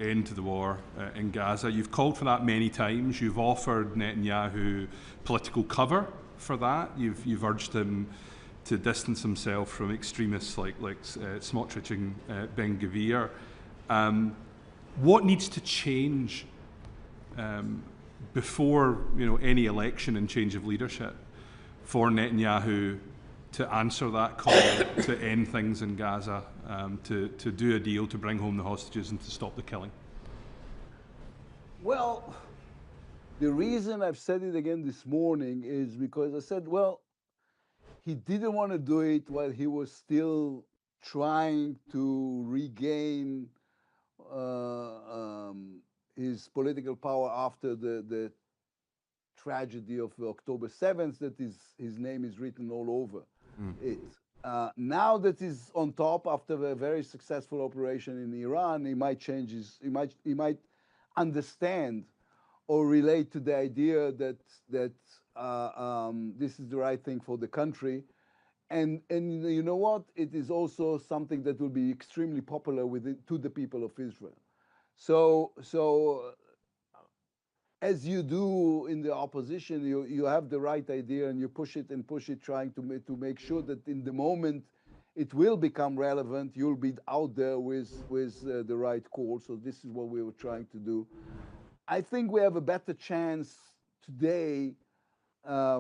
end to the war in Gaza. You've called for that many times. You've offered Netanyahu political cover for that. You've urged him to distance himself from extremists like Smotrich and Ben Gvir. What needs to change before any election and change of leadership for Netanyahu to answer that call to end things in Gaza, to do a deal, to bring home the hostages and to stop the killing? Well, the reason I've said it again this morning is because I said, well, he didn't want to do it while he was still trying to regain his political power after the tragedy of October 7th, that his name is written all over it. Now that he's on top after a very successful operation in Iran, he might change he might understand or relate to the idea that this is the right thing for the country. And you know what? It is also something that will be extremely popular to the people of Israel. So as you do in the opposition, you have the right idea and you push it, trying to make sure that in the moment it will become relevant, you'll be out there with the right call. So this is what we were trying to do. I think we have a better chance today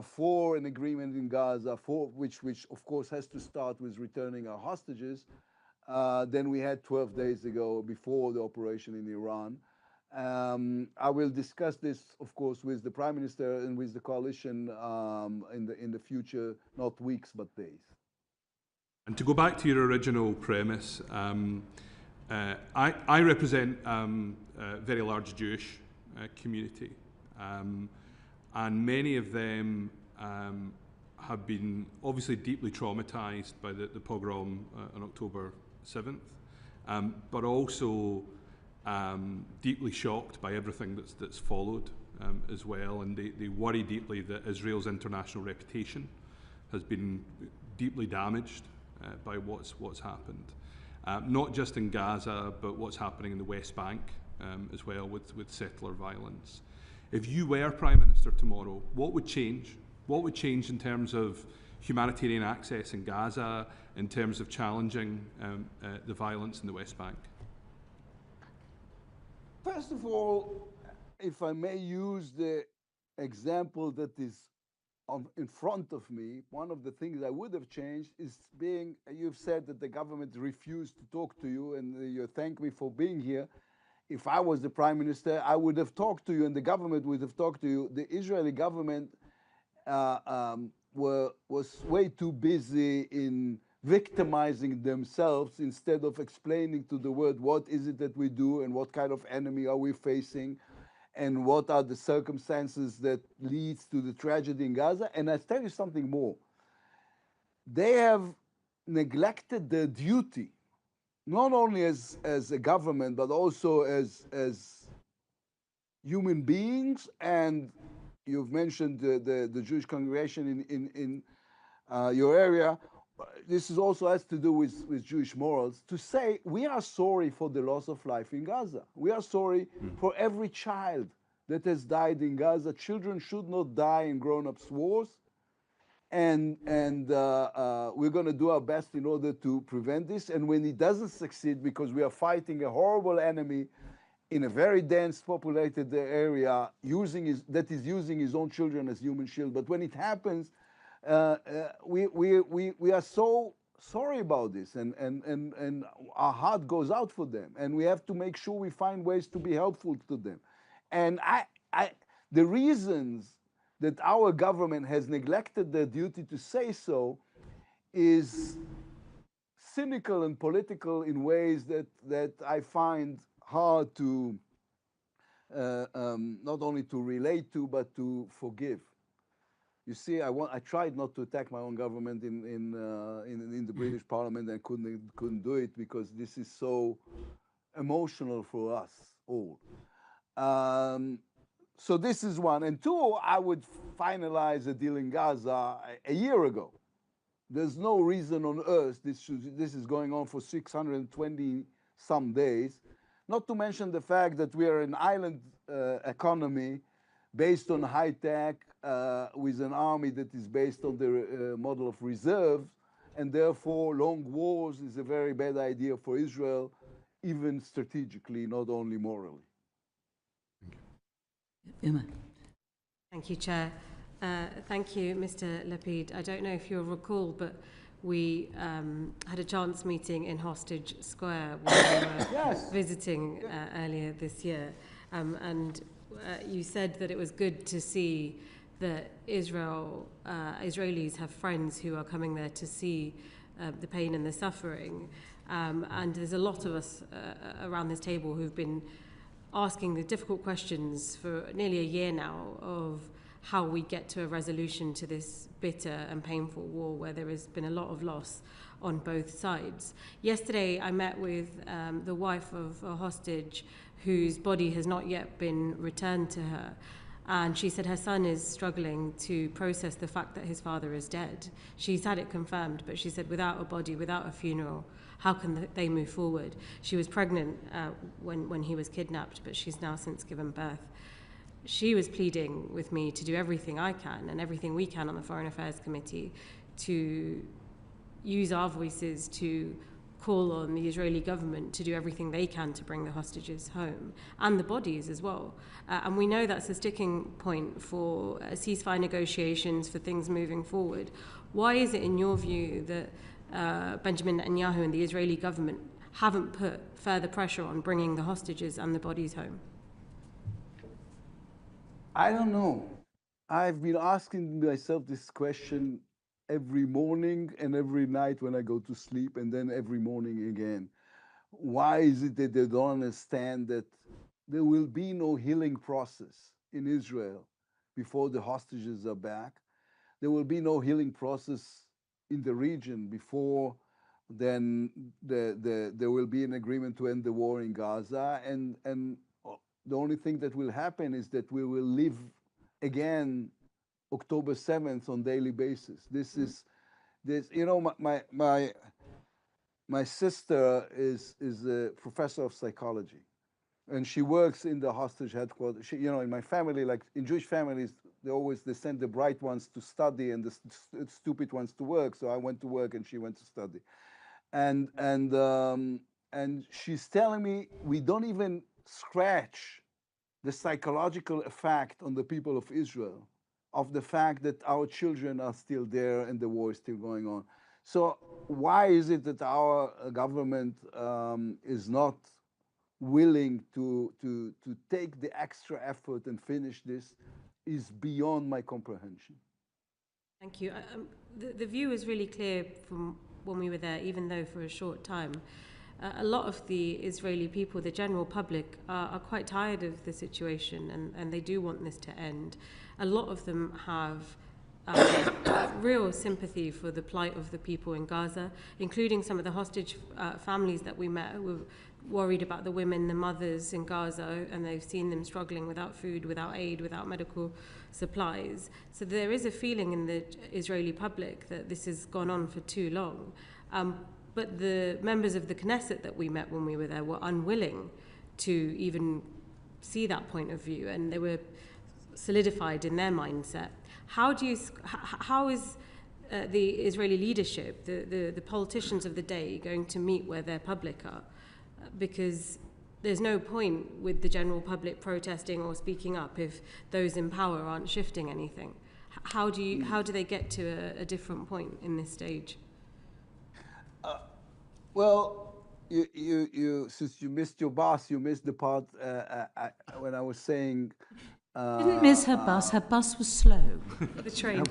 for an agreement in Gaza, which of course has to start with returning our hostages, than we had 12 days ago before the operation in Iran. I will discuss this, of course, with the Prime Minister and with the coalition in the future, not weeks but days. And to go back to your original premise, I represent a very large Jewish community, and many of them have been obviously deeply traumatized by the pogrom on October 7th, but also deeply shocked by everything that's followed as well, and they worry deeply that Israel's international reputation has been deeply damaged by what's happened, not just in Gaza, but what's happening in the West Bank as well with settler violence. If you were Prime Minister tomorrow, what would change? What would change in terms of humanitarian access in Gaza, in terms of challenging the violence in the West Bank? First of all, if I may use the example that is in front of me, one of the things I would have changed is you've said that the government refused to talk to you, and you thank me for being here. If I was the Prime Minister, I would have talked to you and the government would have talked to you. The Israeli government was way too busy in victimizing themselves instead of explaining to the world what is it that we do and what kind of enemy are we facing and what are the circumstances that leads to the tragedy in Gaza. And I tell you something more. They have neglected their duty, not only as a government, but also as human beings. And you've mentioned the Jewish congregation in your area. This also has to do with Jewish morals, to say we are sorry for the loss of life in Gaza. We are sorry for every child that has died in Gaza. Children should not die in grown-ups' wars. And we're going to do our best in order to prevent this. And when it doesn't succeed, because we are fighting a horrible enemy in a very dense populated area that is using his own children as human shield. But when it happens, we are so sorry about this, and our heart goes out for them, and we have to make sure we find ways to be helpful to them. And the reasons that our government has neglected their duty to say so is cynical and political in ways that I find hard to not only to relate to, but to forgive. You see, I tried not to attack my own government in the British Parliament, and couldn't do it because this is so emotional for us all. So this is one. And two, I would finalize a deal in Gaza a year ago. There's no reason on earth this is going on for 620 some days. Not to mention the fact that we are an island economy based on high tech, with an army that is based on the model of reserve, and therefore long wars is a very bad idea for Israel, even strategically, not only morally. Uma. Thank you, Chair. Thank you, Mr. Lapid. I don't know if you'll recall, but we had a chance meeting in Hostage Square where we were Yes. visiting earlier this year. And you said that it was good to see that Israelis have friends who are coming there to see the pain and the suffering. And there's a lot of us around this table who've been asking the difficult questions for nearly a year now of how we get to a resolution to this bitter and painful war where there has been a lot of loss on both sides. Yesterday, I met with the wife of a hostage whose body has not yet been returned to her. And she said her son is struggling to process the fact that his father is dead. She's had it confirmed, but she said without a body, without a funeral, how can they move forward? She was pregnant when he was kidnapped, but she's now since given birth. She was pleading with me to do everything I can and everything we can on the Foreign Affairs Committee to use our voices to call on the Israeli government to do everything they can to bring the hostages home and the bodies as well. And we know that's a sticking point for ceasefire negotiations, for things moving forward. Why is it, in your view, that Benjamin Netanyahu and the Israeli government haven't put further pressure on bringing the hostages and the bodies home? I don't know. I've been asking myself this question every morning and every night when I go to sleep, and then every morning again. Why is it that they don't understand that there will be no healing process in Israel before the hostages are back? There will be no healing process in the region before then there will be an agreement to end the war in Gaza, and the only thing that will happen is that we will live again October 7th on daily basis. This is this, you know, my sister is a professor of psychology, and she works in the hostage headquarters. She, you know, in my family, like in Jewish families, they send the bright ones to study and the stupid ones to work. So I went to work and she went to study, and she's telling me we don't even scratch the psychological effect on the people of Israel of the fact that our children are still there and the war is still going on. So why is it that our government is not willing to take the extra effort and finish this is beyond my comprehension. Thank you. The view is really clear from when we were there, even though for a short time. A lot of the Israeli people, the general public, are quite tired of the situation, and they do want this to end. A lot of them have real sympathy for the plight of the people in Gaza, including some of the hostage families that we met who were worried about the women, the mothers in Gaza, and they've seen them struggling without food, without aid, without medical supplies. So there is a feeling in the Israeli public that this has gone on for too long. But the members of the Knesset that we met when we were there were unwilling to even see that point of view, and they were solidified in their mindset. How is the Israeli leadership, the politicians of the day, going to meet where their public are? Because there's no point with the general public protesting or speaking up if those in power aren't shifting anything. How do they get to a different point in this stage? Well, you since you missed your bus, you missed the part when I was saying. Didn't miss her bus. Her bus was slow. The train.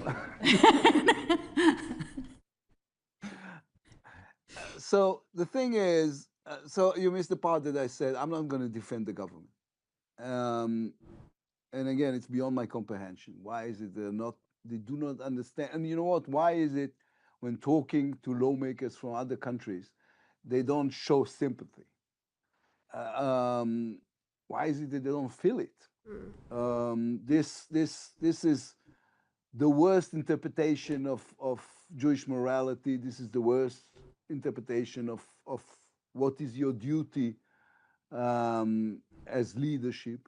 So the thing is, so you missed the part that I said I'm not going to defend the government. And again, it's beyond my comprehension. Why is it they do not understand? And you know what? Why is it when talking to lawmakers from other countries, they don't show sympathy? Why is it that they don't feel it? This is the worst interpretation of Jewish morality. This is the worst interpretation of what is your duty as leadership.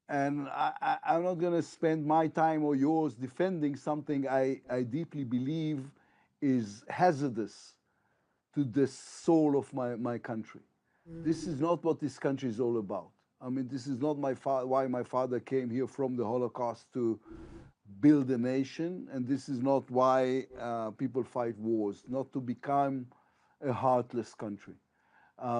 And I'm not going to spend my time or yours defending something I deeply believe is hazardous to the soul of my country. This is not what this country is all about. I mean, this is not why my father came here from the Holocaust to build a nation, and this is not why people fight wars, not to become a heartless country.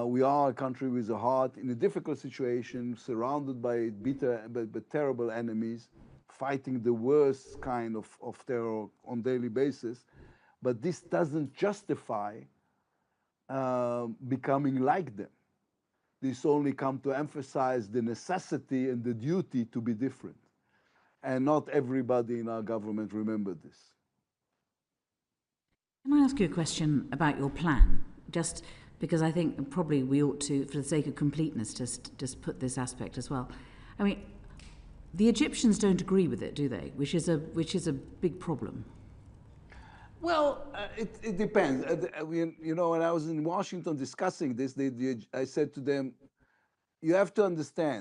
We are a country with a heart in a difficult situation, surrounded by bitter but terrible enemies, fighting the worst kind of terror on a daily basis. But this doesn't justify becoming like them. This only comes to emphasize the necessity and the duty to be different. And not everybody in our government remembered this. Can I ask you a question about your plan? Just because I think probably we ought to, for the sake of completeness, just put this aspect as well. I mean, the Egyptians don't agree with it, do they? Which is a big problem. Well, it depends. You know, when I was in Washington discussing this, I said to them, you have to understand,